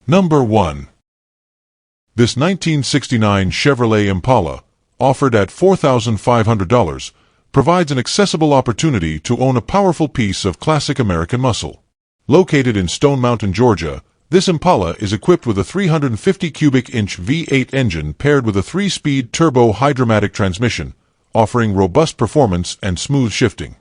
Number 1. This 1969 Chevrolet Impala, offered at $4,500, provides an accessible opportunity to own a powerful piece of classic American muscle. Located in Stone Mountain, Georgia, this Impala is equipped with a 350 cubic inch V8 engine paired with a 3-speed turbo hydromatic transmission, offering robust performance and smooth shifting.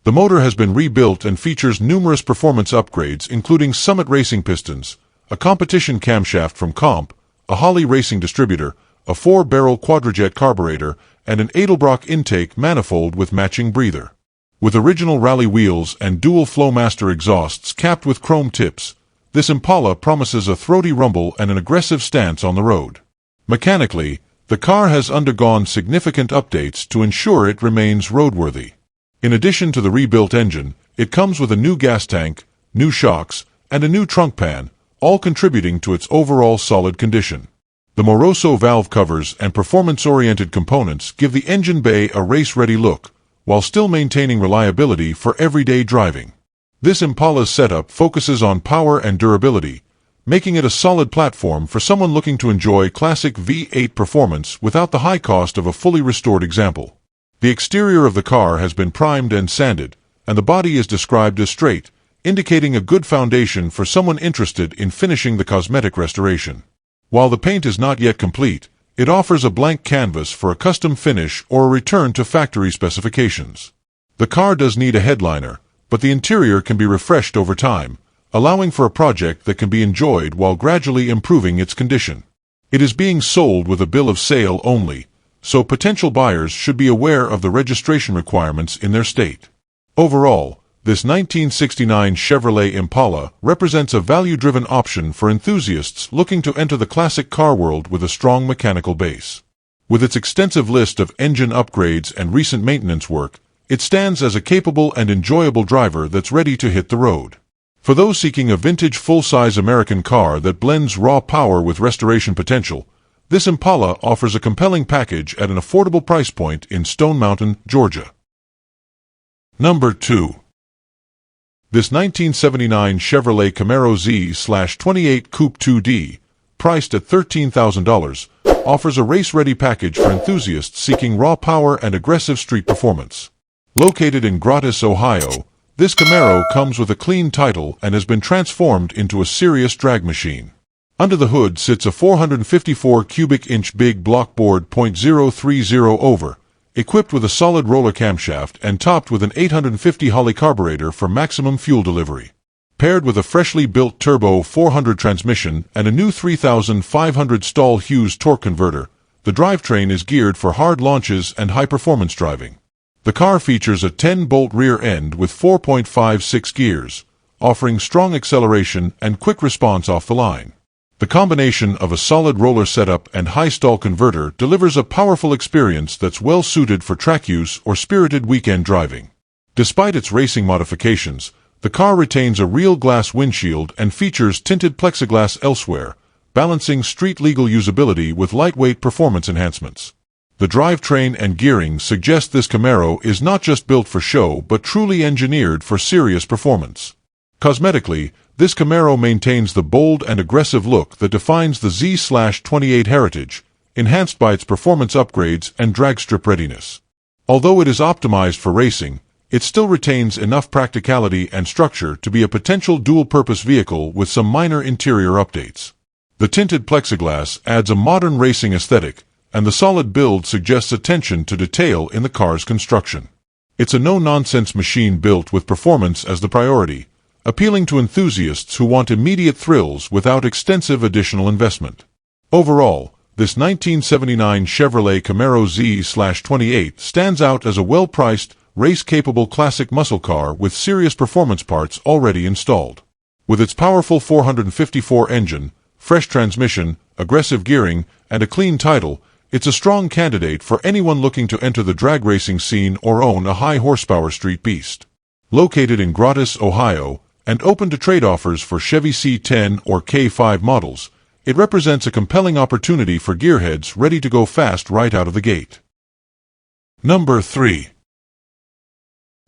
The motor has been rebuilt and features numerous performance upgrades including Summit racing pistons, a competition camshaft from Coupe, a Holley racing distributor, a 4-barrel quadrajet carburetor, and an Edelbrock intake manifold with matching breather. With original rally wheels and dual Flowmaster exhausts capped with chrome tips, this Impala promises a throaty rumble and an aggressive stance on the road. Mechanically, the car has undergone significant updates to ensure it remains roadworthy. In addition to the rebuilt engine, it comes with a new gas tank, new shocks, and a new trunk pan, all contributing to its overall solid condition. The Moroso valve covers and performance-oriented components give the engine bay a race-ready look, while still maintaining reliability for everyday driving. This Impala's setup focuses on power and durability, making it a solid platform for someone looking to enjoy classic V8 performance without the high cost of a fully restored example. The exterior of the car has been primed and sanded, and the body is described as straight, indicating a good foundation for someone interested in finishing the cosmetic restoration. While the paint is not yet complete, it offers a blank canvas for a custom finish or a return to factory specifications. The car does need a headliner, but the interior can be refreshed over time, allowing for a project that can be enjoyed while gradually improving its condition. It is being sold with a bill of sale only, so potential buyers should be aware of the registration requirements in their state. Overall, this 1969 Chevrolet Impala represents a value-driven option for enthusiasts looking to enter the classic car world with a strong mechanical base. With its extensive list of engine upgrades and recent maintenance work, it stands as a capable and enjoyable driver that's ready to hit the road. For those seeking a vintage full-size American car that blends raw power with restoration potential, this Impala offers a compelling package at an affordable price point in Stone Mountain, Georgia. Number 2. This 1979 Chevrolet Camaro Z/28 Coupe 2D, priced at $13,000, offers a race-ready package for enthusiasts seeking raw power and aggressive street performance. Located in Gratis, Ohio, this Camaro comes with a clean title and has been transformed into a serious drag machine. Under the hood sits a 454 cubic inch big blockboard .030 over, equipped with a solid roller camshaft and topped with an 850 Holley carburetor for maximum fuel delivery. Paired with a freshly built turbo 400 transmission and a new 3,500 stall Hughes torque converter, the drivetrain is geared for hard launches and high-performance driving. The car features a 10-bolt rear end with 4.56 gears, offering strong acceleration and quick response off the line. The combination of a solid roller setup and high-stall converter delivers a powerful experience that's well-suited for track use or spirited weekend driving. Despite its racing modifications, the car retains a real glass windshield and features tinted plexiglass elsewhere, balancing street-legal usability with lightweight performance enhancements. The drivetrain and gearing suggest this Camaro is not just built for show but truly engineered for serious performance. Cosmetically, this Camaro maintains the bold and aggressive look that defines the Z/28 heritage, enhanced by its performance upgrades and drag strip readiness. Although it is optimized for racing, it still retains enough practicality and structure to be a potential dual-purpose vehicle with some minor interior updates. The tinted plexiglass adds a modern racing aesthetic, and the solid build suggests attention to detail in the car's construction. It's a no-nonsense machine built with performance as the priority, appealing to enthusiasts who want immediate thrills without extensive additional investment. Overall, this 1979 Chevrolet Camaro Z/28 stands out as a well-priced, race-capable classic muscle car with serious performance parts already installed. With its powerful 454 engine, fresh transmission, aggressive gearing, and a clean title, it's a strong candidate for anyone looking to enter the drag racing scene or own a high-horsepower street beast. Located in Gratis, Ohio, and open to trade offers for Chevy C10 or K5 models, it represents a compelling opportunity for gearheads ready to go fast right out of the gate. Number 3.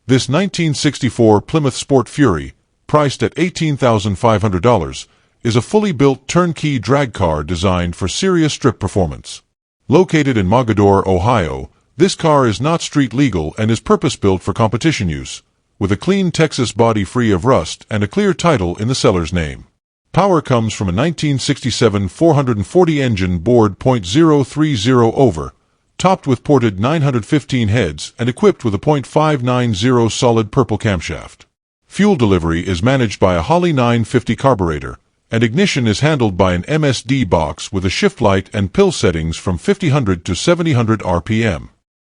This 1964 Plymouth Sport Fury, priced at $18,500, is a fully built turnkey drag car designed for serious strip performance. Located in Mogadore, Ohio, this car is not street legal and is purpose-built for competition use, with a clean Texas body free of rust and a clear title in the seller's name. Power comes from a 1967 440 engine bored .030 over, topped with ported 915 heads and equipped with a .590 solid purple camshaft. Fuel delivery is managed by a Holley 950 carburetor, and ignition is handled by an MSD box with a shift light and pill settings from 5000 to 7000 RPM.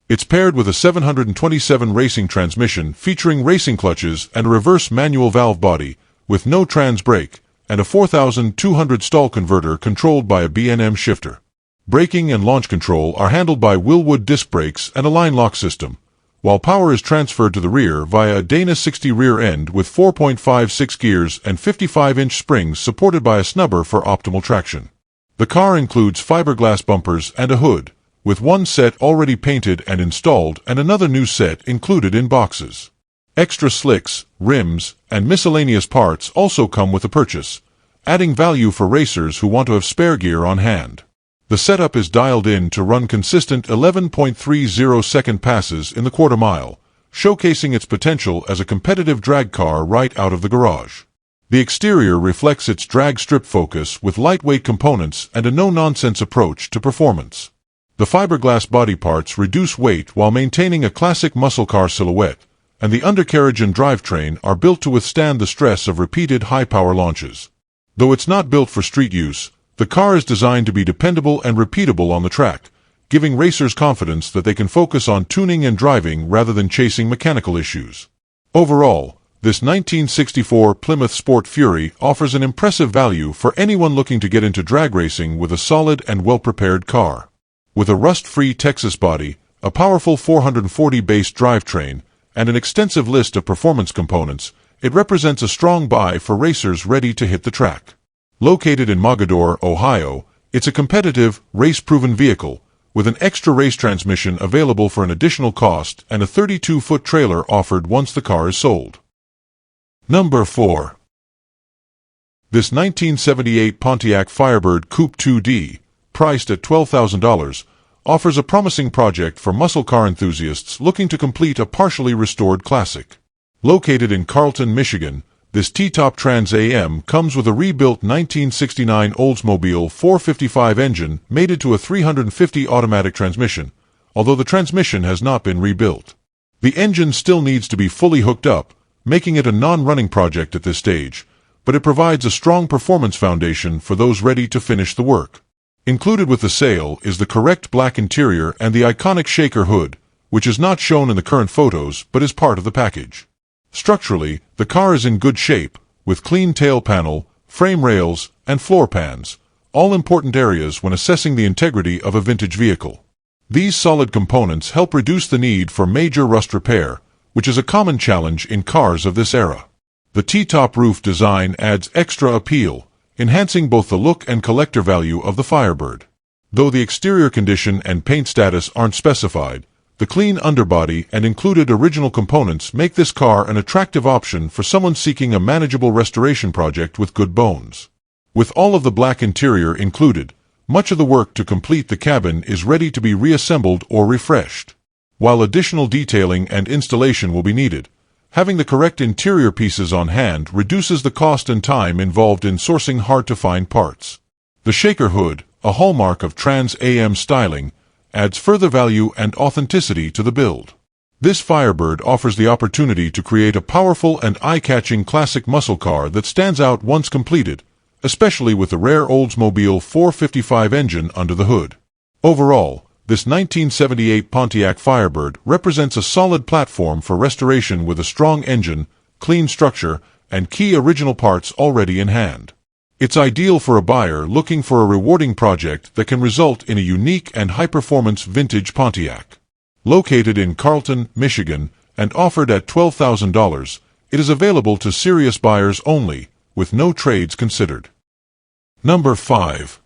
It's paired with a 727 racing transmission featuring racing clutches and a reverse manual valve body with no trans brake and a 4200 stall converter controlled by a B&M shifter. Braking and launch control are handled by Willwood disc brakes and a line lock system, while power is transferred to the rear via a Dana 60 rear end with 4.56 gears and 55-inch springs supported by a snubber for optimal traction. The car includes fiberglass bumpers and a hood, with one set already painted and installed and another new set included in boxes. Extra slicks, rims, and miscellaneous parts also come with the purchase, adding value for racers who want to have spare gear on hand. The setup is dialed in to run consistent 11.30-second passes in the quarter mile, showcasing its potential as a competitive drag car right out of the garage. The exterior reflects its drag strip focus with lightweight components and a no-nonsense approach to performance. The fiberglass body parts reduce weight while maintaining a classic muscle car silhouette, and the undercarriage and drivetrain are built to withstand the stress of repeated high-power launches. Though it's not built for street use, the car is designed to be dependable and repeatable on the track, giving racers confidence that they can focus on tuning and driving rather than chasing mechanical issues. Overall, this 1964 Plymouth Sport Fury offers an impressive value for anyone looking to get into drag racing with a solid and well-prepared car. With a rust-free Texas body, a powerful 440-base drivetrain, and an extensive list of performance components, it represents a strong buy for racers ready to hit the track. Located in Mogadore, Ohio, it's a competitive, race-proven vehicle, with an extra race transmission available for an additional cost and a 32-foot trailer offered once the car is sold. Number 4. This 1978 Pontiac Firebird Coupe 2D, priced at $12,000, offers a promising project for muscle car enthusiasts looking to complete a partially restored classic. Located in Carlton, Michigan, this T-Top Trans AM comes with a rebuilt 1969 Oldsmobile 455 engine mated to a 350 automatic transmission, although the transmission has not been rebuilt. The engine still needs to be fully hooked up, making it a non-running project at this stage, but it provides a strong performance foundation for those ready to finish the work. Included with the sale is the correct black interior and the iconic shaker hood, which is not shown in the current photos but is part of the package. Structurally, the car is in good shape, with clean tail panel, frame rails, and floor pans, all important areas when assessing the integrity of a vintage vehicle. These solid components help reduce the need for major rust repair, which is a common challenge in cars of this era. The T-top roof design adds extra appeal, enhancing both the look and collector value of the Firebird. Though the exterior condition and paint status aren't specified, the clean underbody and included original components make this car an attractive option for someone seeking a manageable restoration project with good bones. With all of the black interior included, much of the work to complete the cabin is ready to be reassembled or refreshed. While additional detailing and installation will be needed, having the correct interior pieces on hand reduces the cost and time involved in sourcing hard-to-find parts. The shaker hood, a hallmark of Trans AM styling, adds further value and authenticity to the build. This Firebird offers the opportunity to create a powerful and eye-catching classic muscle car that stands out once completed, especially with the rare Oldsmobile 455 engine under the hood. Overall, this 1978 Pontiac Firebird represents a solid platform for restoration with a strong engine, clean structure, and key original parts already in hand. It's ideal for a buyer looking for a rewarding project that can result in a unique and high-performance vintage Pontiac. Located in Carlton, Michigan, and offered at $12,000, it is available to serious buyers only, with no trades considered. Number 5.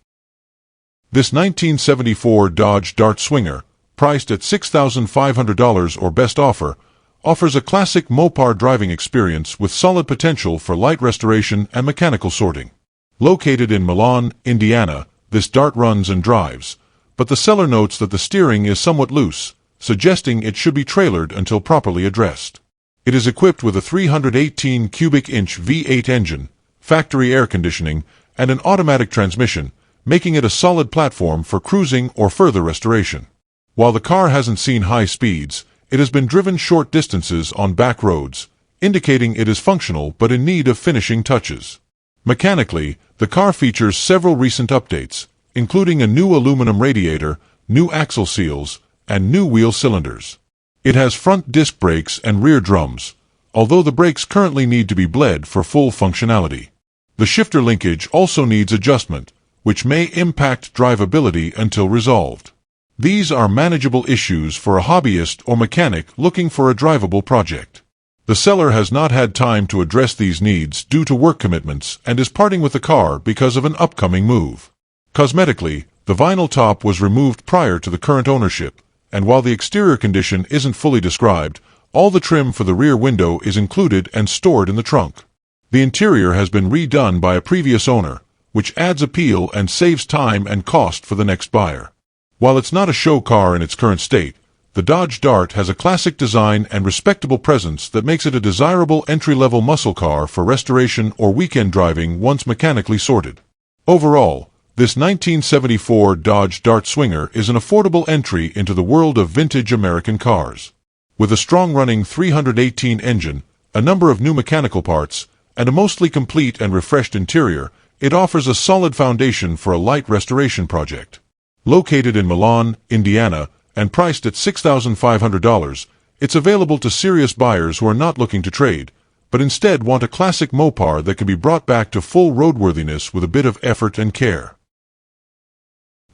This 1974 Dodge Dart Swinger, priced at $6,500 or best offer, offers a classic Mopar driving experience with solid potential for light restoration and mechanical sorting. Located in Milan, Indiana, this Dart runs and drives, but the seller notes that the steering is somewhat loose, suggesting it should be trailered until properly addressed. It is equipped with a 318 cubic inch V8 engine, factory air conditioning, and an automatic transmission, making it a solid platform for cruising or further restoration. While the car hasn't seen high speeds, it has been driven short distances on back roads, indicating it is functional but in need of finishing touches. Mechanically, the car features several recent updates, including a new aluminum radiator, new axle seals, and new wheel cylinders. It has front disc brakes and rear drums, although the brakes currently need to be bled for full functionality. The shifter linkage also needs adjustment, which may impact drivability until resolved. These are manageable issues for a hobbyist or mechanic looking for a drivable project. The seller has not had time to address these needs due to work commitments and is parting with the car because of an upcoming move. Cosmetically, the vinyl top was removed prior to the current ownership, and while the exterior condition isn't fully described, all the trim for the rear window is included and stored in the trunk. The interior has been redone by a previous owner, which adds appeal and saves time and cost for the next buyer. While it's not a show car in its current state, the Dodge Dart has a classic design and respectable presence that makes it a desirable entry-level muscle car for restoration or weekend driving once mechanically sorted. Overall, this 1974 Dodge Dart Swinger is an affordable entry into the world of vintage American cars. With a strong-running 318 engine, a number of new mechanical parts, and a mostly complete and refreshed interior, it offers a solid foundation for a light restoration project. Located in Milan, Indiana, and priced at $6,500, it's available to serious buyers who are not looking to trade, but instead want a classic Mopar that can be brought back to full roadworthiness with a bit of effort and care.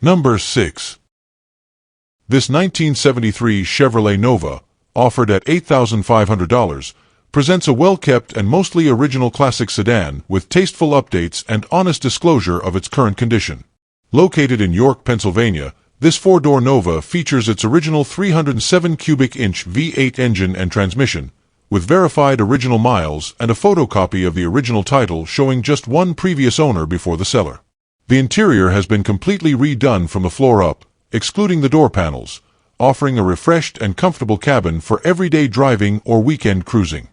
Number 6. This 1973 Chevrolet Nova, offered at $8,500, presents a well-kept and mostly original classic sedan with tasteful updates and honest disclosure of its current condition. Located in York, Pennsylvania, this four-door Nova features its original 307 cubic inch V8 engine and transmission, with verified original miles and a photocopy of the original title showing just one previous owner before the seller. The interior has been completely redone from the floor up, excluding the door panels, offering a refreshed and comfortable cabin for everyday driving or weekend cruising.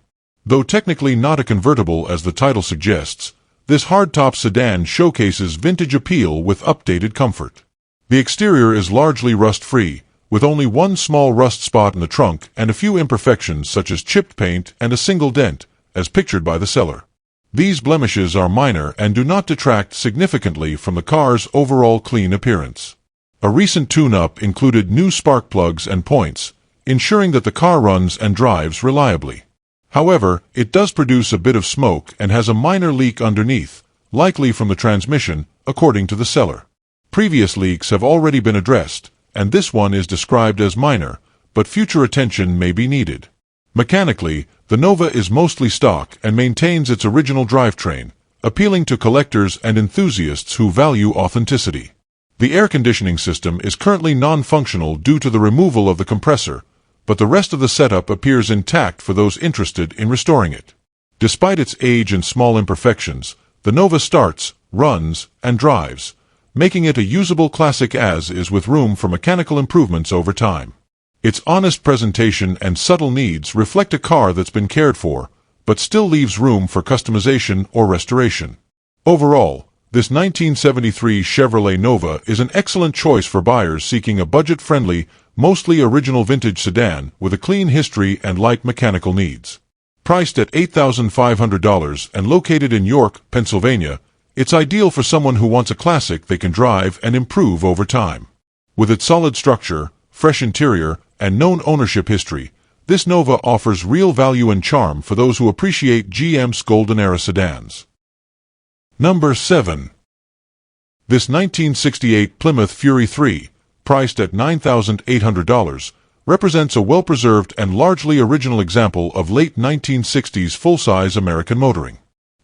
Though technically not a convertible as the title suggests, this hardtop sedan showcases vintage appeal with updated comfort. The exterior is largely rust-free, with only one small rust spot in the trunk and a few imperfections such as chipped paint and a single dent, as pictured by the seller. These blemishes are minor and do not detract significantly from the car's overall clean appearance. A recent tune-up included new spark plugs and points, ensuring that the car runs and drives reliably. However, it does produce a bit of smoke and has a minor leak underneath, likely from the transmission, according to the seller. Previous leaks have already been addressed, and this one is described as minor, but future attention may be needed. Mechanically, the Nova is mostly stock and maintains its original drivetrain, appealing to collectors and enthusiasts who value authenticity. The air conditioning system is currently non-functional due to the removal of the compressor, but the rest of the setup appears intact for those interested in restoring it. Despite its age and small imperfections, the Nova starts, runs, and drives, making it a usable classic as is with room for mechanical improvements over time. Its honest presentation and subtle needs reflect a car that's been cared for, but still leaves room for customization or restoration. Overall, this 1973 Chevrolet Nova is an excellent choice for buyers seeking a budget-friendly, mostly original vintage sedan with a clean history and light mechanical needs. Priced at $8,500 and located in York, Pennsylvania, it's ideal for someone who wants a classic they can drive and improve over time. With its solid structure, fresh interior, and known ownership history, this Nova offers real value and charm for those who appreciate GM's golden-era sedans. Number 7. This 1968 Plymouth Fury III, priced at $9,800, represents a well-preserved and largely original example of late 1960s full-size American motoring.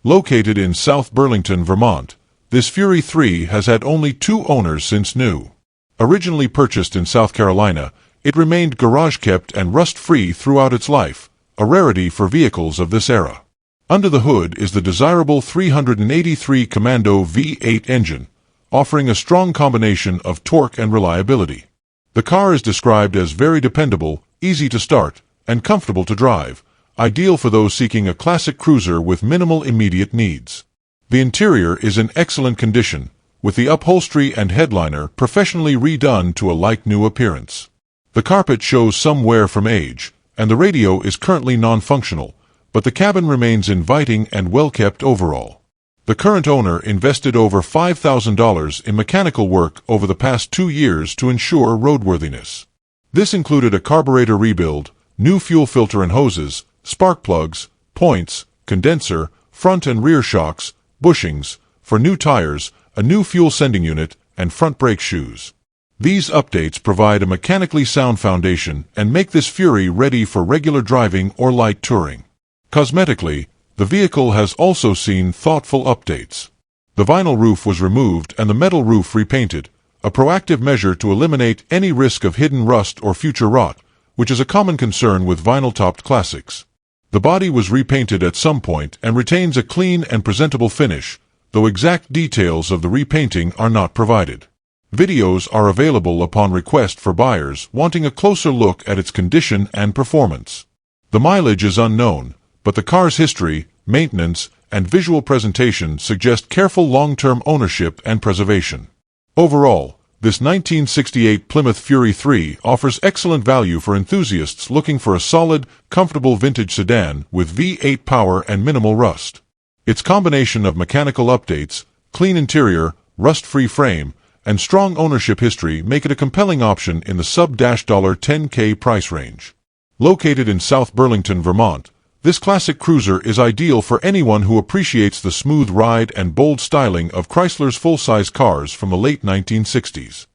Located in South Burlington, Vermont, this Fury III has had only 2 owners since new. Originally purchased in South Carolina, it remained garage-kept and rust-free throughout its life, a rarity for vehicles of this era. Under the hood is the desirable 383 Commando V8 engine, offering a strong combination of torque and reliability. The car is described as very dependable, easy to start, and comfortable to drive, ideal for those seeking a classic cruiser with minimal immediate needs. The interior is in excellent condition, with the upholstery and headliner professionally redone to a like-new appearance. The carpet shows some wear from age, and the radio is currently non-functional, but the cabin remains inviting and well-kept overall. The current owner invested over $5,000 in mechanical work over the past 2 years to ensure roadworthiness. This included a carburetor rebuild, new fuel filter and hoses, spark plugs, points, condenser, front and rear shocks, bushings, for new tires, a new fuel sending unit, and front brake shoes. These updates provide a mechanically sound foundation and make this Fury ready for regular driving or light touring. Cosmetically, the vehicle has also seen thoughtful updates. The vinyl roof was removed and the metal roof repainted, a proactive measure to eliminate any risk of hidden rust or future rot, which is a common concern with vinyl-topped classics. The body was repainted at some point and retains a clean and presentable finish, though exact details of the repainting are not provided. Videos are available upon request for buyers wanting a closer look at its condition and performance. The mileage is unknown, but the car's history, maintenance, and visual presentation suggest careful long-term ownership and preservation. Overall, this 1968 Plymouth Fury III offers excellent value for enthusiasts looking for a solid, comfortable vintage sedan with V8 power and minimal rust. Its combination of mechanical updates, clean interior, rust-free frame, and strong ownership history make it a compelling option in the sub-$10K price range. Located in South Burlington, Vermont, this classic cruiser is ideal for anyone who appreciates the smooth ride and bold styling of Chrysler's full-size cars from the late 1960s.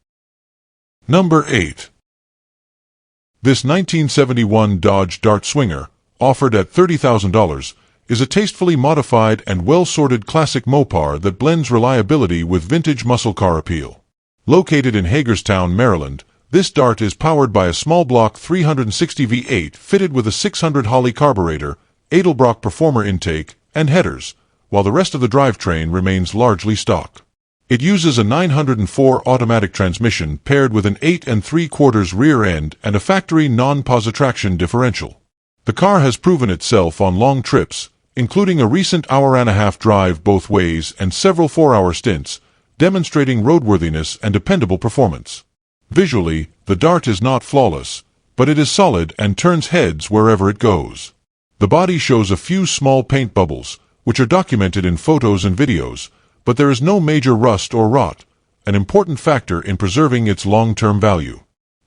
Number 8. This 1971 Dodge Dart Swinger, offered at $30,000, is a tastefully modified and well-sorted classic Mopar that blends reliability with vintage muscle car appeal. Located in Hagerstown, Maryland, this Dart is powered by a small-block 360 V8 fitted with a 600 Holley carburetor, Edelbrock Performer intake, and headers, while the rest of the drivetrain remains largely stock. It uses a 904 automatic transmission paired with an 8 3/4 rear end and a factory non-positraction differential. The car has proven itself on long trips, including a recent hour-and-a-half drive both ways and several 4-hour stints, demonstrating roadworthiness and dependable performance. Visually, the Dart is not flawless, but it is solid and turns heads wherever it goes. The body shows a few small paint bubbles, which are documented in photos and videos, but there is no major rust or rot, an important factor in preserving its long-term value.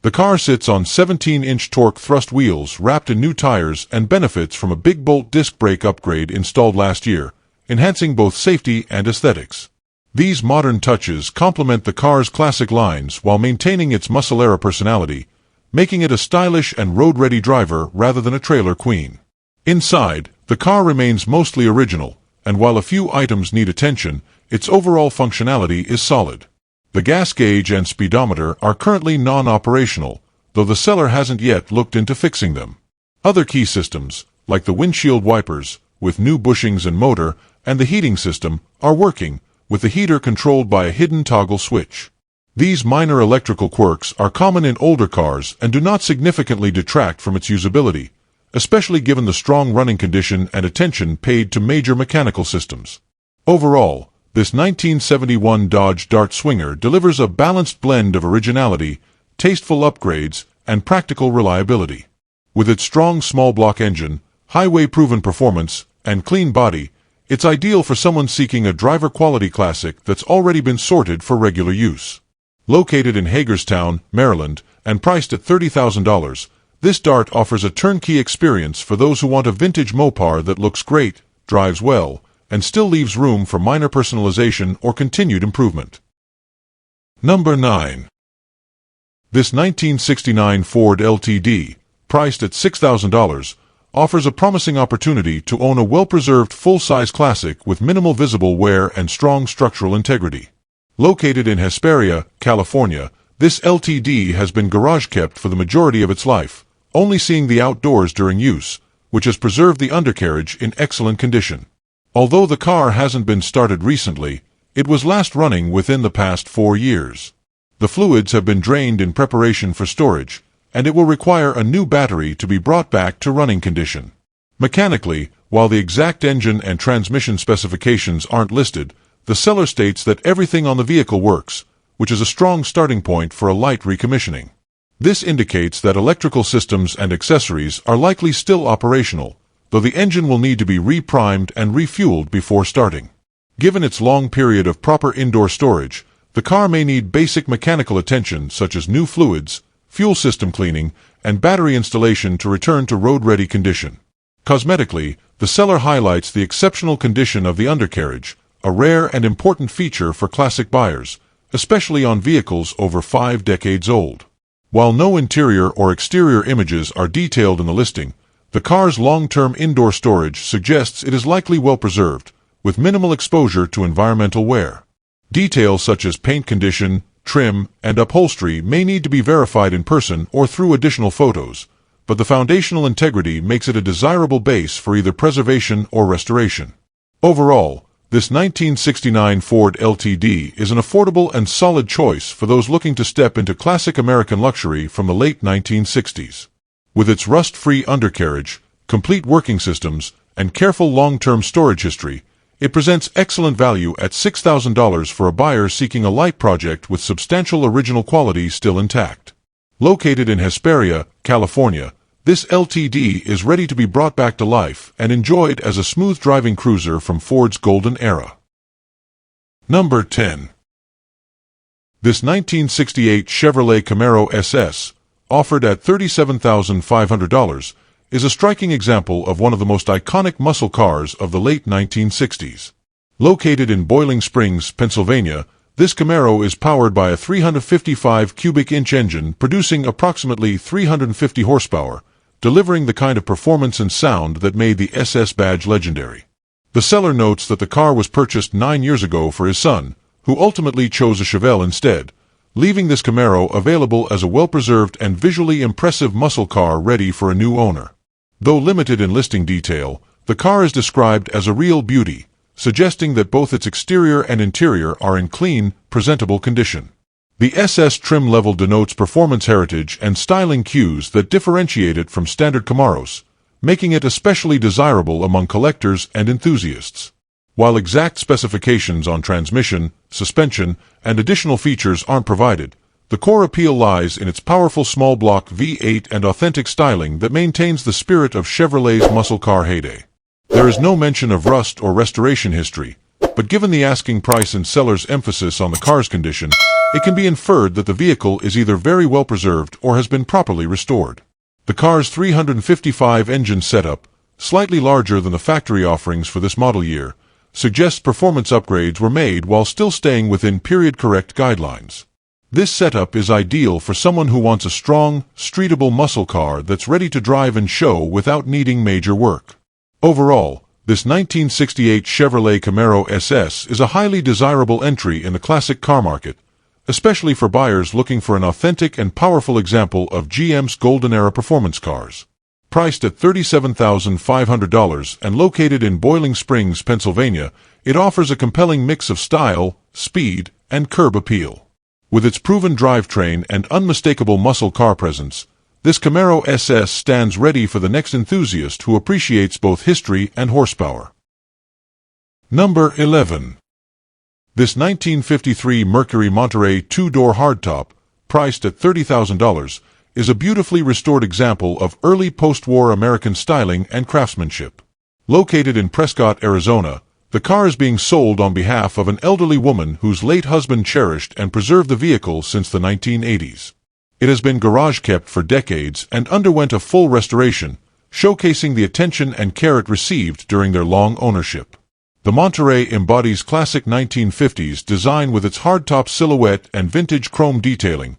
The car sits on 17-inch torque thrust wheels wrapped in new tires and benefits from a big bolt disc brake upgrade installed last year, enhancing both safety and aesthetics. These modern touches complement the car's classic lines while maintaining its muscle-era personality, making it a stylish and road-ready driver rather than a trailer queen. Inside, the car remains mostly original, and while a few items need attention, its overall functionality is solid. The gas gauge and speedometer are currently non-operational, though the seller hasn't yet looked into fixing them. Other key systems, like the windshield wipers, with new bushings and motor, and the heating system, are working, with the heater controlled by a hidden toggle switch. These minor electrical quirks are common in older cars and do not significantly detract from its usability, especially given the strong running condition and attention paid to major mechanical systems. Overall, this 1971 Dodge Dart Swinger delivers a balanced blend of originality, tasteful upgrades, and practical reliability. With its strong small-block engine, highway-proven performance, and clean body, it's ideal for someone seeking a driver-quality classic that's already been sorted for regular use. Located in Hagerstown, Maryland, and priced at $30,000, this Dart offers a turnkey experience for those who want a vintage Mopar that looks great, drives well, and still leaves room for minor personalization or continued improvement. Number 9. This 1969 Ford LTD, priced at $6,000, offers a promising opportunity to own a well-preserved full-size classic with minimal visible wear and strong structural integrity. Located in Hesperia, California, this LTD has been garage-kept for the majority of its life, only seeing the outdoors during use, which has preserved the undercarriage in excellent condition. Although the car hasn't been started recently, it was last running within the past 4 years. The fluids have been drained in preparation for storage, and it will require a new battery to be brought back to running condition. Mechanically, while the exact engine and transmission specifications aren't listed, the seller states that everything on the vehicle works, which is a strong starting point for a light recommissioning. This indicates that electrical systems and accessories are likely still operational, though the engine will need to be reprimed and refueled before starting. Given its long period of proper indoor storage, the car may need basic mechanical attention such as new fluids, fuel system cleaning, and battery installation to return to road-ready condition. Cosmetically, the seller highlights the exceptional condition of the undercarriage, a rare and important feature for classic buyers, especially on vehicles over 5 decades old. While no interior or exterior images are detailed in the listing, the car's long-term indoor storage suggests it is likely well preserved, with minimal exposure to environmental wear. Details such as paint condition, trim, and upholstery may need to be verified in person or through additional photos, but the foundational integrity makes it a desirable base for either preservation or restoration. Overall, this 1969 Ford LTD is an affordable and solid choice for those looking to step into classic American luxury from the late 1960s. With its rust-free undercarriage, complete working systems, and careful long-term storage history, it presents excellent value at $6,000 for a buyer seeking a light project with substantial original quality still intact. Located in Hesperia, California, this LTD is ready to be brought back to life and enjoyed as a smooth driving cruiser from Ford's golden era. Number 10. This 1968 Chevrolet Camaro SS, offered at $37,500, is a striking example of one of the most iconic muscle cars of the late 1960s. Located in Boiling Springs, Pennsylvania, this Camaro is powered by a 355 cubic inch engine producing approximately 350 horsepower, delivering the kind of performance and sound that made the SS badge legendary. The seller notes that the car was purchased 9 years ago for his son, who ultimately chose a Chevelle instead, leaving this Camaro available as a well-preserved and visually impressive muscle car ready for a new owner. Though limited in listing detail, the car is described as a real beauty, suggesting that both its exterior and interior are in clean, presentable condition. The SS trim level denotes performance heritage and styling cues that differentiate it from standard Camaros, making it especially desirable among collectors and enthusiasts. While exact specifications on transmission, suspension, and additional features aren't provided, the core appeal lies in its powerful small-block V8 and authentic styling that maintains the spirit of Chevrolet's muscle car heyday. There is no mention of rust or restoration history, but given the asking price and seller's emphasis on the car's condition, it can be inferred that the vehicle is either very well preserved or has been properly restored. The car's 355 engine setup, slightly larger than the factory offerings for this model year, suggests performance upgrades were made while still staying within period-correct guidelines. This setup is ideal for someone who wants a strong, streetable muscle car that's ready to drive and show without needing major work. Overall, this 1968 Chevrolet Camaro SS is a highly desirable entry in the classic car market, especially for buyers looking for an authentic and powerful example of GM's golden-era performance cars. Priced at $37,500 and located in Boiling Springs, Pennsylvania, it offers a compelling mix of style, speed, and curb appeal. With its proven drivetrain and unmistakable muscle car presence, this Camaro SS stands ready for the next enthusiast who appreciates both history and horsepower. Number 11. This 1953 Mercury Monterey two-door hardtop, priced at $30,000, is a beautifully restored example of early post-war American styling and craftsmanship. Located in Prescott, Arizona, the car is being sold on behalf of an elderly woman whose late husband cherished and preserved the vehicle since the 1980s. It has been garage-kept for decades and underwent a full restoration, showcasing the attention and care it received during their long ownership. The Monterey embodies classic 1950s design with its hardtop silhouette and vintage chrome detailing,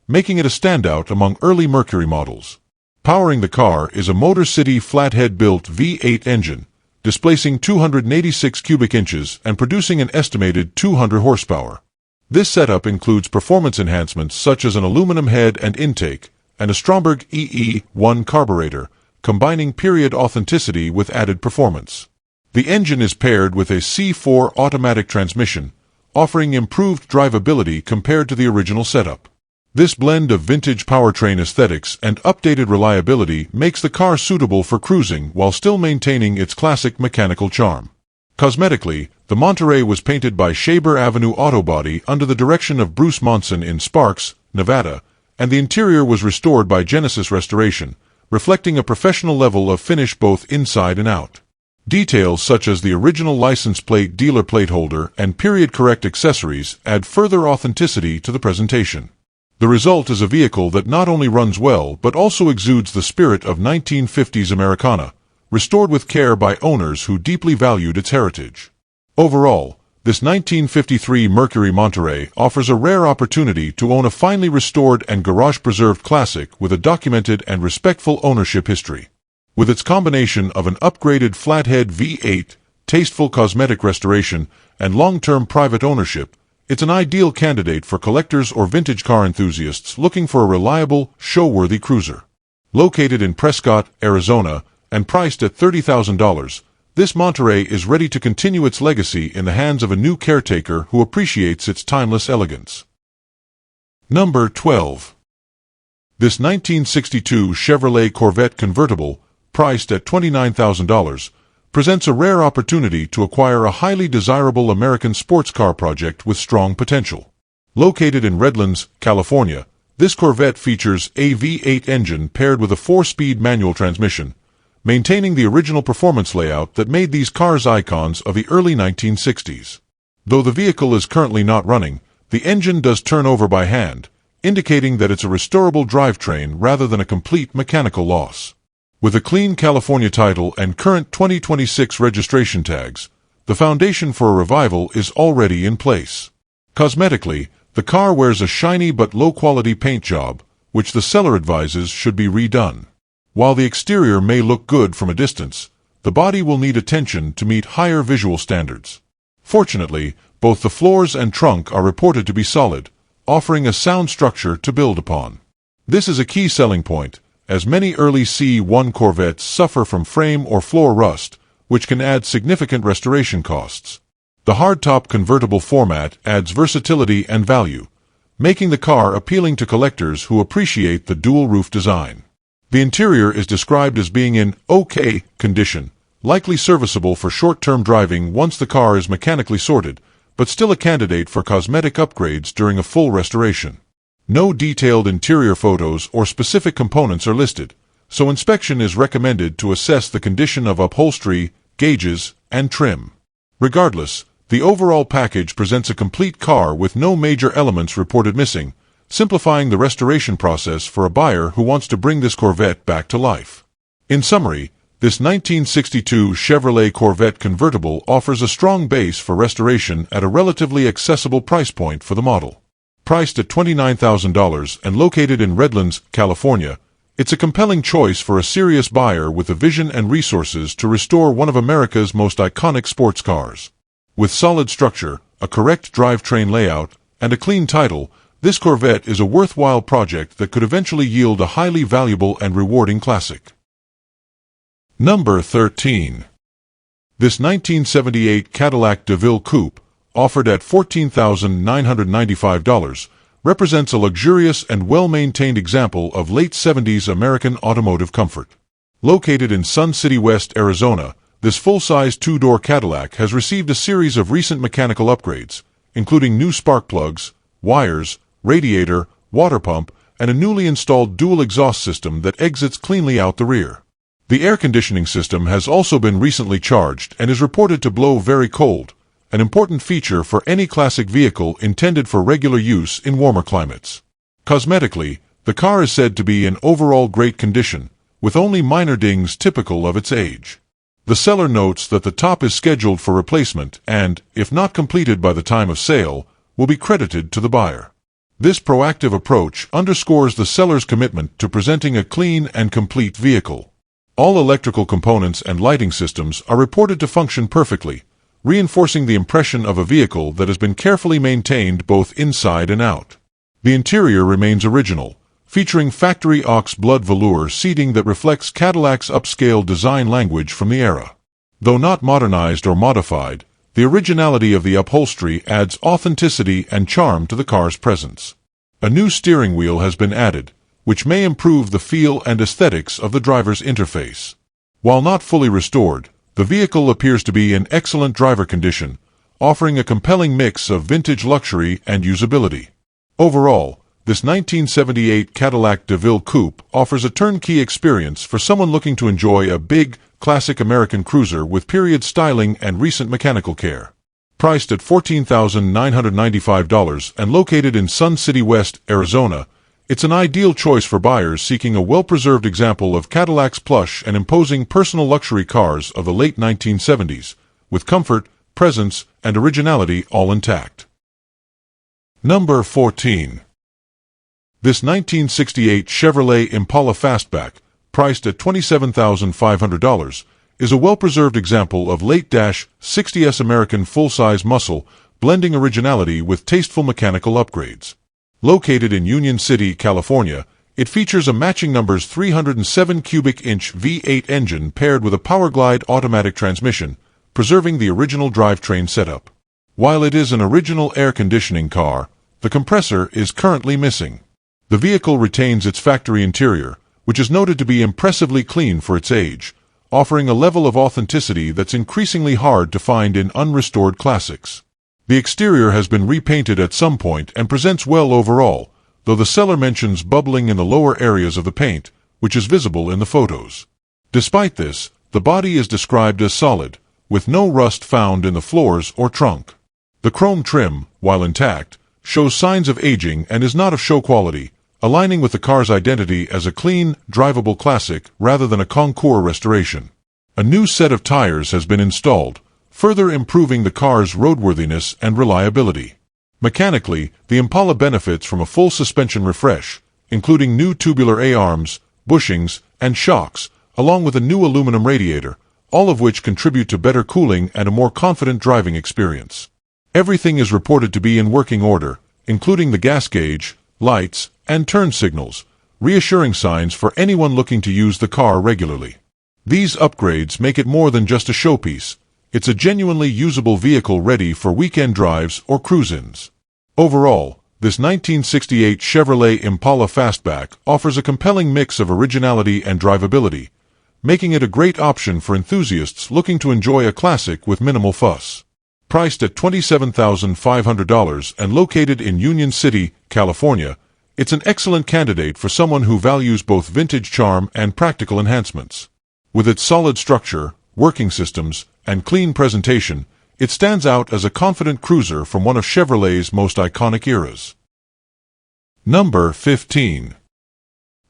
making it a standout among early Mercury models. Powering the car is a Motor City flathead-built V8 engine, displacing 286 cubic inches and producing an estimated 200 horsepower. This setup includes performance enhancements such as an aluminum head and intake, and a Stromberg EE1 carburetor, combining period authenticity with added performance. The engine is paired with a C4 automatic transmission, offering improved drivability compared to the original setup. This blend of vintage powertrain aesthetics and updated reliability makes the car suitable for cruising while still maintaining its classic mechanical charm. Cosmetically, the Monterey was painted by Shaber Avenue Auto Body under the direction of Bruce Monson in Sparks, Nevada, and the interior was restored by Genesis Restoration, reflecting a professional level of finish both inside and out. Details such as the original license plate dealer plate holder and period-correct accessories add further authenticity to the presentation. The result is a vehicle that not only runs well but also exudes the spirit of 1950s Americana, restored with care by owners who deeply valued its heritage. Overall, this 1953 Mercury Monterey offers a rare opportunity to own a finely restored and garage-preserved classic with a documented and respectful ownership history. With its combination of an upgraded flathead V8, tasteful cosmetic restoration, and long-term private ownership, it's an ideal candidate for collectors or vintage car enthusiasts looking for a reliable, show-worthy cruiser. Located in Prescott, Arizona, and priced at $30,000, this Monterey is ready to continue its legacy in the hands of a new caretaker who appreciates its timeless elegance. Number 12. This 1962 Chevrolet Corvette convertible, priced at $29,000, presents a rare opportunity to acquire a highly desirable American sports car project with strong potential. Located in Redlands, California, this Corvette features a V8 engine paired with a 4-speed manual transmission, maintaining the original performance layout that made these cars icons of the early 1960s. Though the vehicle is currently not running, the engine does turn over by hand, indicating that it's a restorable drivetrain rather than a complete mechanical loss. With a clean California title and current 2026 registration tags, the foundation for a revival is already in place. Cosmetically, the car wears a shiny but low-quality paint job, which the seller advises should be redone. While the exterior may look good from a distance, the body will need attention to meet higher visual standards. Fortunately, both the floors and trunk are reported to be solid, offering a sound structure to build upon. This is a key selling point, as many early C1 Corvettes suffer from frame or floor rust, which can add significant restoration costs. The hardtop convertible format adds versatility and value, making the car appealing to collectors who appreciate the dual-roof design. The interior is described as being in okay condition, likely serviceable for short-term driving once the car is mechanically sorted, but still a candidate for cosmetic upgrades during a full restoration. No detailed interior photos or specific components are listed, so inspection is recommended to assess the condition of upholstery, gauges, and trim. Regardless, the overall package presents a complete car with no major elements reported missing, simplifying the restoration process for a buyer who wants to bring this Corvette back to life. In summary, this 1962 Chevrolet Corvette convertible offers a strong base for restoration at a relatively accessible price point for the model. Priced at $29,000 and located in Redlands, California, it's a compelling choice for a serious buyer with the vision and resources to restore one of America's most iconic sports cars. With solid structure, a correct drivetrain layout, and a clean title, this Corvette is a worthwhile project that could eventually yield a highly valuable and rewarding classic. Number 13. This 1978 Cadillac Deville Coupe, offered at $14,995, represents a luxurious and well-maintained example of late 70s American automotive comfort. Located in Sun City West, Arizona, this full-size two-door Cadillac has received a series of recent mechanical upgrades, including new spark plugs, wires, radiator, water pump, and a newly installed dual exhaust system that exits cleanly out the rear. The air conditioning system has also been recently charged and is reported to blow very cold, an important feature for any classic vehicle intended for regular use in warmer climates. Cosmetically, the car is said to be in overall great condition, with only minor dings typical of its age. The seller notes that the top is scheduled for replacement and, if not completed by the time of sale, will be credited to the buyer. This proactive approach underscores the seller's commitment to presenting a clean and complete vehicle. All electrical components and lighting systems are reported to function perfectly, reinforcing the impression of a vehicle that has been carefully maintained both inside and out. The interior remains original, featuring factory ox blood velour seating that reflects Cadillac's upscale design language from the era. Though not modernized or modified, the originality of the upholstery adds authenticity and charm to the car's presence. A new steering wheel has been added, which may improve the feel and aesthetics of the driver's interface. While not fully restored, the vehicle appears to be in excellent driver condition, offering a compelling mix of vintage luxury and usability. Overall, this 1978 Cadillac Deville Coupe offers a turnkey experience for someone looking to enjoy a big, classic American cruiser with period styling and recent mechanical care. Priced at $14,995 and located in Sun City West, Arizona, it's an ideal choice for buyers seeking a well-preserved example of Cadillac's plush and imposing personal luxury cars of the late 1970s, with comfort, presence, and originality all intact. Number 14. This 1968 Chevrolet Impala Fastback, priced at $27,500, is a well-preserved example of late-60s American full-size muscle, blending originality with tasteful mechanical upgrades. Located in Union City, California, it features a matching numbers 307 cubic inch V8 engine paired with a Powerglide automatic transmission, preserving the original drivetrain setup. While it is an original air conditioning car, the compressor is currently missing. The vehicle retains its factory interior, which is noted to be impressively clean for its age, offering a level of authenticity that's increasingly hard to find in unrestored classics. The exterior has been repainted at some point and presents well overall, though the seller mentions bubbling in the lower areas of the paint, which is visible in the photos. Despite this, the body is described as solid, with no rust found in the floors or trunk. The chrome trim, while intact, shows signs of aging and is not of show quality, aligning with the car's identity as a clean, drivable classic rather than a concours restoration. A new set of tires has been installed, further improving the car's roadworthiness and reliability. Mechanically, the Impala benefits from a full suspension refresh, including new tubular A-arms, bushings, and shocks, along with a new aluminum radiator, all of which contribute to better cooling and a more confident driving experience. Everything is reported to be in working order, including the gas gauge, lights, and turn signals, reassuring signs for anyone looking to use the car regularly. These upgrades make it more than just a showpiece. It's a genuinely usable vehicle ready for weekend drives or cruise-ins. Overall, this 1968 Chevrolet Impala Fastback offers a compelling mix of originality and drivability, making it a great option for enthusiasts looking to enjoy a classic with minimal fuss. Priced at $27,500 and located in Union City, California, it's an excellent candidate for someone who values both vintage charm and practical enhancements. With its solid structure, working systems, and clean presentation, it stands out as a confident cruiser from one of Chevrolet's most iconic eras. Number 15.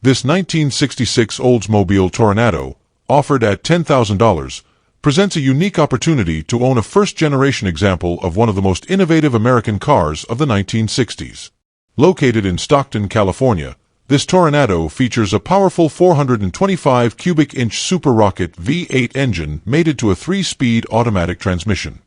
This 1966 Oldsmobile Toronado, offered at $10,000, presents a unique opportunity to own a first-generation example of one of the most innovative American cars of the 1960s. Located in Stockton, California, this Toronado features a powerful 425 cubic inch Super Rocket V8 engine mated to a 3-speed automatic transmission.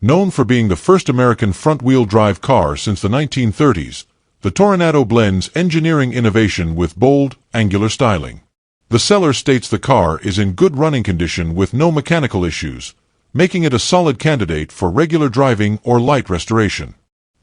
Known for being the first American front-wheel drive car since the 1930s, the Toronado blends engineering innovation with bold, angular styling. The seller states the car is in good running condition with no mechanical issues, making it a solid candidate for regular driving or light restoration.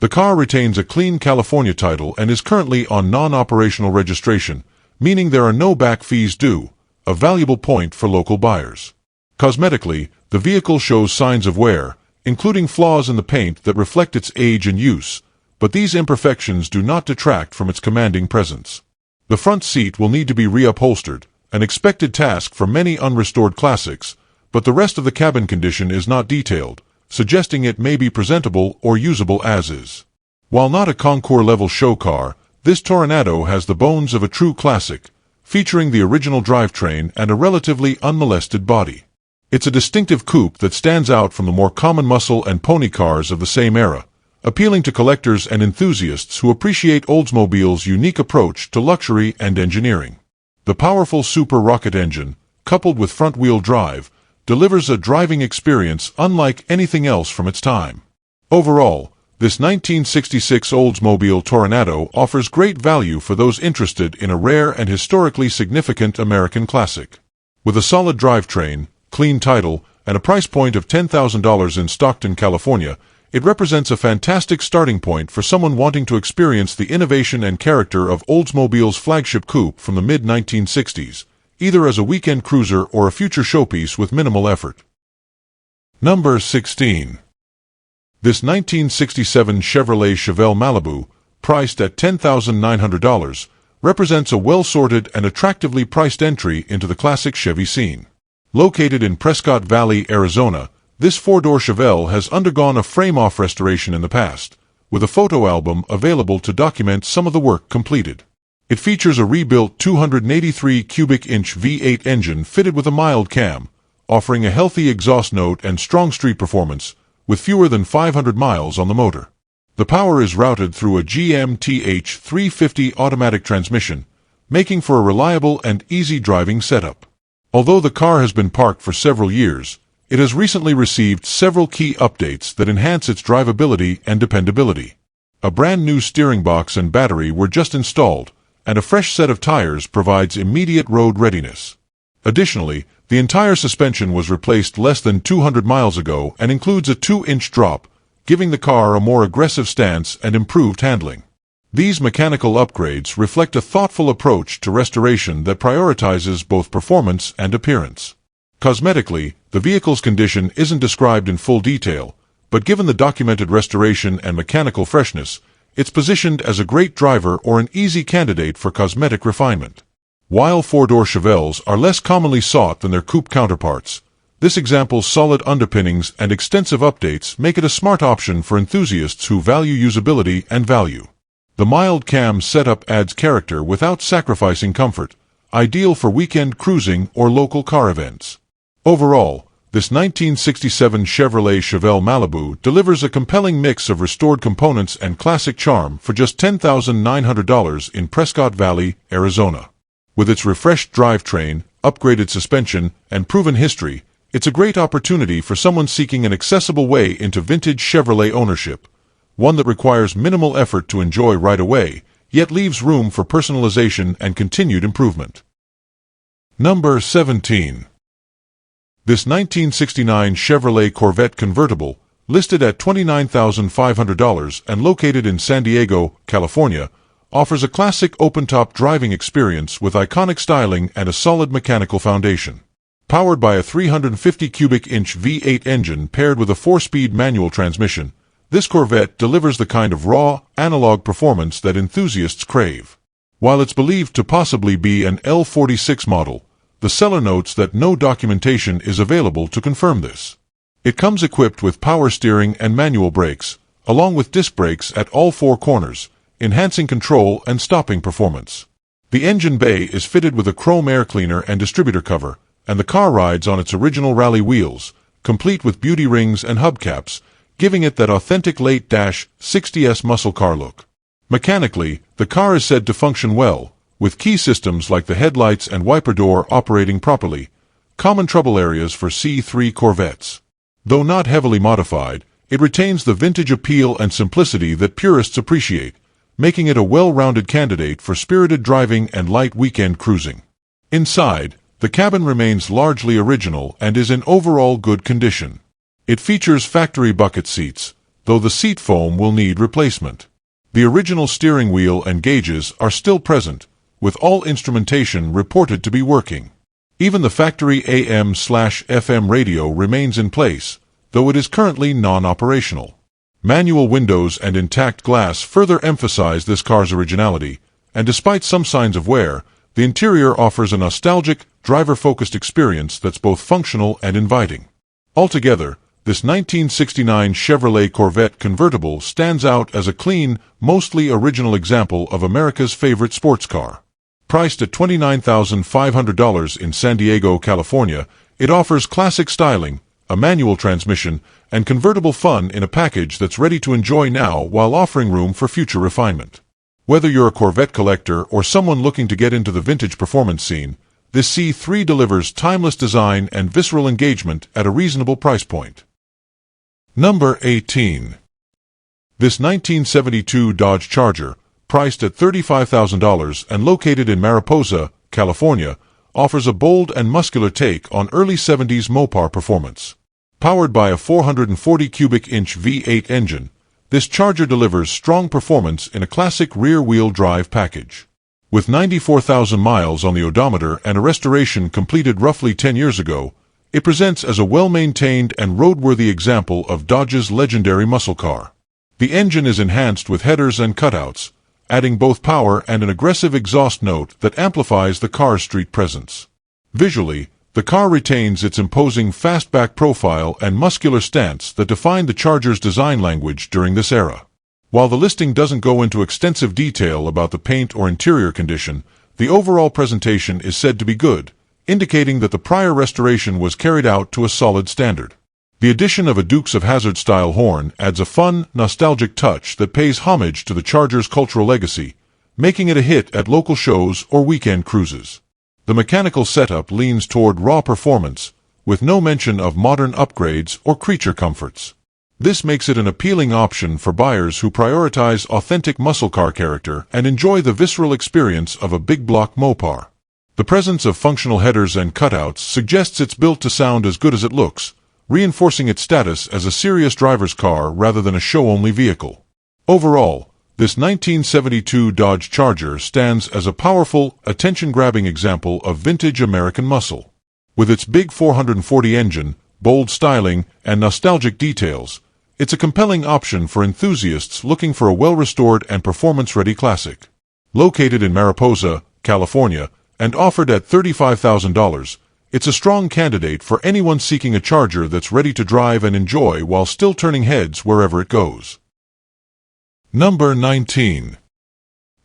The car retains a clean California title and is currently on non-operational registration, meaning there are no back fees due, a valuable point for local buyers. Cosmetically, the vehicle shows signs of wear, including flaws in the paint that reflect its age and use, but these imperfections do not detract from its commanding presence. The front seat will need to be reupholstered, an expected task for many unrestored classics, but the rest of the cabin condition is not detailed, suggesting it may be presentable or usable as is. While not a concours-level show car, this Toronado has the bones of a true classic, featuring the original drivetrain and a relatively unmolested body. It's a distinctive coupe that stands out from the more common muscle and pony cars of the same era, appealing to collectors and enthusiasts who appreciate Oldsmobile's unique approach to luxury and engineering. The powerful Super Rocket engine, coupled with front-wheel drive, delivers a driving experience unlike anything else from its time. Overall, This 1966 Oldsmobile Toronado offers great value for those interested in a rare and historically significant American classic. With a solid drivetrain, clean title, and a price point of $10,000 in Stockton, California, it represents a fantastic starting point for someone wanting to experience the innovation and character of Oldsmobile's flagship coupe from the mid-1960s, either as a weekend cruiser or a future showpiece with minimal effort. Number 16. This 1967 Chevrolet Chevelle Malibu, priced at $10,900, represents a well-sorted and attractively priced entry into the classic Chevy scene. Located in Prescott Valley, Arizona, this four-door Chevelle has undergone a frame-off restoration in the past, with a photo album available to document some of the work completed. It features a rebuilt 283 cubic inch V8 engine fitted with a mild cam, offering a healthy exhaust note and strong street performance, with fewer than 500 miles on the motor. The power is routed through a GM-TH 350 automatic transmission, making for a reliable and easy driving setup. Although the car has been parked for several years, it has recently received several key updates that enhance its drivability and dependability. A brand new steering box and battery were just installed, and a fresh set of tires provides immediate road readiness. Additionally, the entire suspension was replaced less than 200 miles ago and includes a 2-inch drop, giving the car a more aggressive stance and improved handling. These mechanical upgrades reflect a thoughtful approach to restoration that prioritizes both performance and appearance. Cosmetically, the vehicle's condition isn't described in full detail, but given the documented restoration and mechanical freshness, it's positioned as a great driver or an easy candidate for cosmetic refinement. While four-door Chevelles are less commonly sought than their coupe counterparts, this example's solid underpinnings and extensive updates make it a smart option for enthusiasts who value usability and value. The mild cam setup adds character without sacrificing comfort, ideal for weekend cruising or local car events. Overall, this 1967 Chevrolet Chevelle Malibu delivers a compelling mix of restored components and classic charm for just $10,900 in Prescott Valley, Arizona. With its refreshed drivetrain, upgraded suspension, and proven history, it's a great opportunity for someone seeking an accessible way into vintage Chevrolet ownership, one that requires minimal effort to enjoy right away, yet leaves room for personalization and continued improvement. Number 17. This 1969 Chevrolet Corvette convertible, listed at $29,500 and located in San Diego, California, offers a classic open-top driving experience with iconic styling and a solid mechanical foundation. Powered by a 350 cubic inch V8 engine paired with a 4-speed manual transmission, this Corvette delivers the kind of raw, analog performance that enthusiasts crave. While it's believed to possibly be an L46 model, the seller notes that no documentation is available to confirm this. It comes equipped with power steering and manual brakes, along with disc brakes at all 4 corners, enhancing control and stopping performance. The engine bay is fitted with a chrome air cleaner and distributor cover, and the car rides on its original rally wheels, complete with beauty rings and hubcaps, giving it that authentic late-60s muscle car look. Mechanically, the car is said to function well, with key systems like the headlights and wiper door operating properly, common trouble areas for C3 Corvettes. Though not heavily modified, it retains the vintage appeal and simplicity that purists appreciate, making it a well-rounded candidate for spirited driving and light weekend cruising. Inside, the cabin remains largely original and is in overall good condition. It features factory bucket seats, though the seat foam will need replacement. The original steering wheel and gauges are still present, with all instrumentation reported to be working. Even the factory AM/FM radio remains in place, though it is currently non-operational. Manual windows and intact glass further emphasize this car's originality, and despite some signs of wear, the interior offers a nostalgic, driver-focused experience that's both functional and inviting. Altogether, this 1969 Chevrolet Corvette convertible stands out as a clean, mostly original example of America's favorite sports car. Priced at $29,500 in San Diego, California, it offers classic styling, a manual transmission, and convertible fun in a package that's ready to enjoy now while offering room for future refinement. Whether you're a Corvette collector or someone looking to get into the vintage performance scene, this C3 delivers timeless design and visceral engagement at a reasonable price point. Number 18. This 1972 Dodge Charger, priced at $35,000 and located in Mariposa, California, offers a bold and muscular take on early 70s Mopar performance. Powered by a 440 cubic inch V8 engine, this Charger delivers strong performance in a classic rear-wheel drive package. With 94,000 miles on the odometer and a restoration completed roughly 10 years ago, it presents as a well-maintained and roadworthy example of Dodge's legendary muscle car. The engine is enhanced with headers and cutouts, adding both power and an aggressive exhaust note that amplifies the car's street presence. Visually, the car retains its imposing fastback profile and muscular stance that defined the Charger's design language during this era. While the listing doesn't go into extensive detail about the paint or interior condition, the overall presentation is said to be good, indicating that the prior restoration was carried out to a solid standard. The addition of a Dukes of Hazzard-style horn adds a fun, nostalgic touch that pays homage to the Charger's cultural legacy, making it a hit at local shows or weekend cruises. The mechanical setup leans toward raw performance, with no mention of modern upgrades or creature comforts. This makes it an appealing option for buyers who prioritize authentic muscle car character and enjoy the visceral experience of a big block Mopar. The presence of functional headers and cutouts suggests it's built to sound as good as it looks, reinforcing its status as a serious driver's car rather than a show-only vehicle. Overall, this 1972 Dodge Charger stands as a powerful, attention-grabbing example of vintage American muscle. With its big 440 engine, bold styling, and nostalgic details, it's a compelling option for enthusiasts looking for a well-restored and performance-ready classic. Located in Mariposa, California, and offered at $35,000, it's a strong candidate for anyone seeking a Charger that's ready to drive and enjoy while still turning heads wherever it goes. Number 19.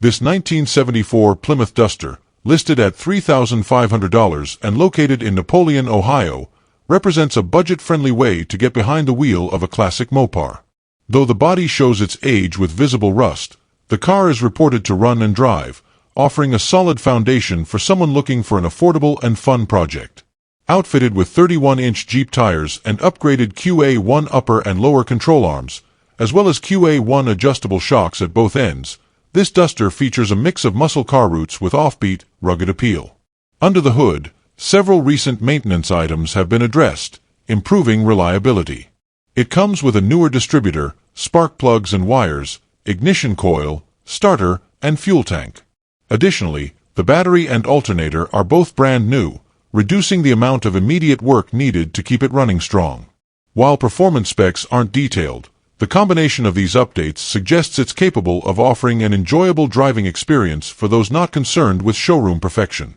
This 1974 Plymouth Duster, listed at $3,500 and located in Napoleon, Ohio, represents a budget-friendly way to get behind the wheel of a classic Mopar. Though the body shows its age with visible rust, the car is reported to run and drive, offering a solid foundation for someone looking for an affordable and fun project. Outfitted with 31-inch Jeep tires and upgraded QA1 upper and lower control arms, as well as QA1 adjustable shocks at both ends, this Duster features a mix of muscle car roots with offbeat, rugged appeal. Under the hood, several recent maintenance items have been addressed, improving reliability. It comes with a newer distributor, spark plugs and wires, ignition coil, starter, and fuel tank. Additionally, the battery and alternator are both brand new, reducing the amount of immediate work needed to keep it running strong. While performance specs aren't detailed, the combination of these updates suggests it's capable of offering an enjoyable driving experience for those not concerned with showroom perfection.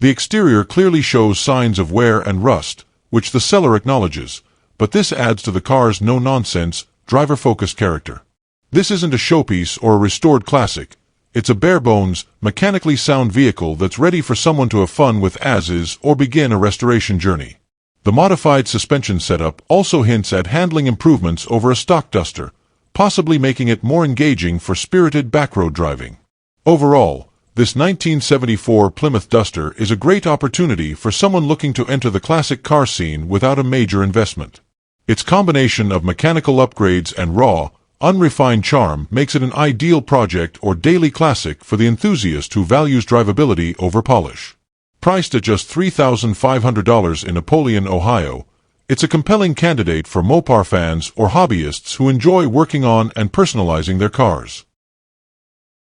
The exterior clearly shows signs of wear and rust, which the seller acknowledges, but this adds to the car's no-nonsense, driver-focused character. This isn't a showpiece or a restored classic. It's a bare-bones, mechanically sound vehicle that's ready for someone to have fun with as-is or begin a restoration journey. The modified suspension setup also hints at handling improvements over a stock Duster, possibly making it more engaging for spirited backroad driving. Overall, this 1974 Plymouth Duster is a great opportunity for someone looking to enter the classic car scene without a major investment. Its combination of mechanical upgrades and raw, unrefined charm makes it an ideal project or daily classic for the enthusiast who values drivability over polish. Priced at just $3,500 in Napoleon, Ohio, it's a compelling candidate for Mopar fans or hobbyists who enjoy working on and personalizing their cars.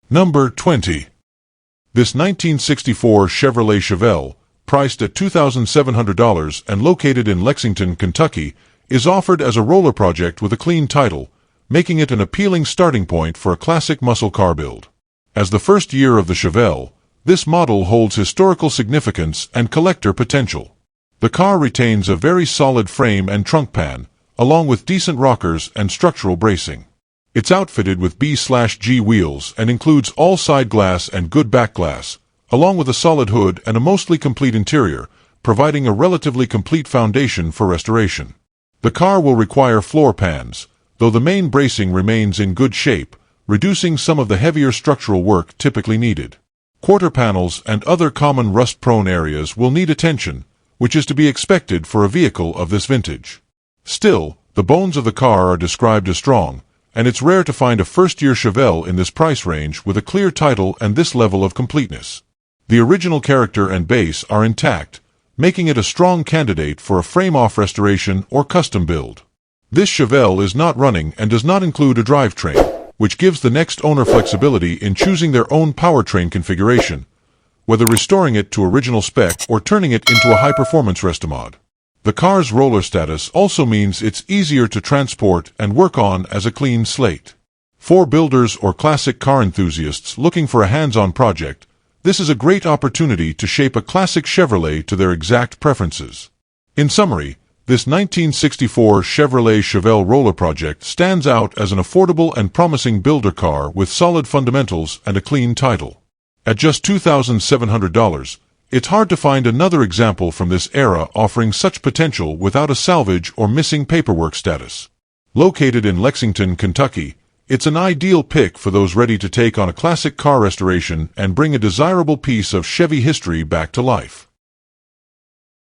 Number 20. This 1964 Chevrolet Chevelle, priced at $2,700 and located in Lexington, Kentucky, is offered as a roller project with a clean title, making it an appealing starting point for a classic muscle car build. As the first year of the Chevelle, this model holds historical significance and collector potential. The car retains a very solid frame and trunk pan, along with decent rockers and structural bracing. It's outfitted with B/G wheels and includes all side glass and good back glass, along with a solid hood and a mostly complete interior, providing a relatively complete foundation for restoration. The car will require floor pans, though the main bracing remains in good shape, reducing some of the heavier structural work typically needed. Quarter panels and other common rust-prone areas will need attention, which is to be expected for a vehicle of this vintage. Still, the bones of the car are described as strong, and it's rare to find a first-year Chevelle in this price range with a clear title and this level of completeness. The original character and base are intact, making it a strong candidate for a frame-off restoration or custom build. This Chevelle is not running and does not include a drivetrain, which gives the next owner flexibility in choosing their own powertrain configuration, whether restoring it to original spec or turning it into a high-performance restomod. The car's roller status also means it's easier to transport and work on as a clean slate. For builders or classic car enthusiasts looking for a hands-on project, this is a great opportunity to shape a classic Chevrolet to their exact preferences. In summary, this 1964 Chevrolet Chevelle roller project stands out as an affordable and promising builder car with solid fundamentals and a clean title. At just $2,700, it's hard to find another example from this era offering such potential without a salvage or missing paperwork status. Located in Lexington, Kentucky, it's an ideal pick for those ready to take on a classic car restoration and bring a desirable piece of Chevy history back to life.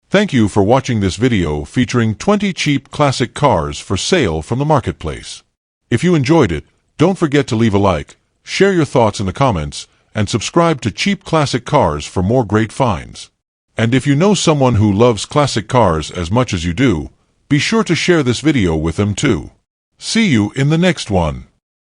Thank you for watching this video featuring 20 cheap classic cars for sale from the marketplace. If you enjoyed it, don't forget to leave a like, share your thoughts in the comments, and subscribe to Cheap Classic Cars for more great finds. And if you know someone who loves classic cars as much as you do, be sure to share this video with them too. See you in the next one.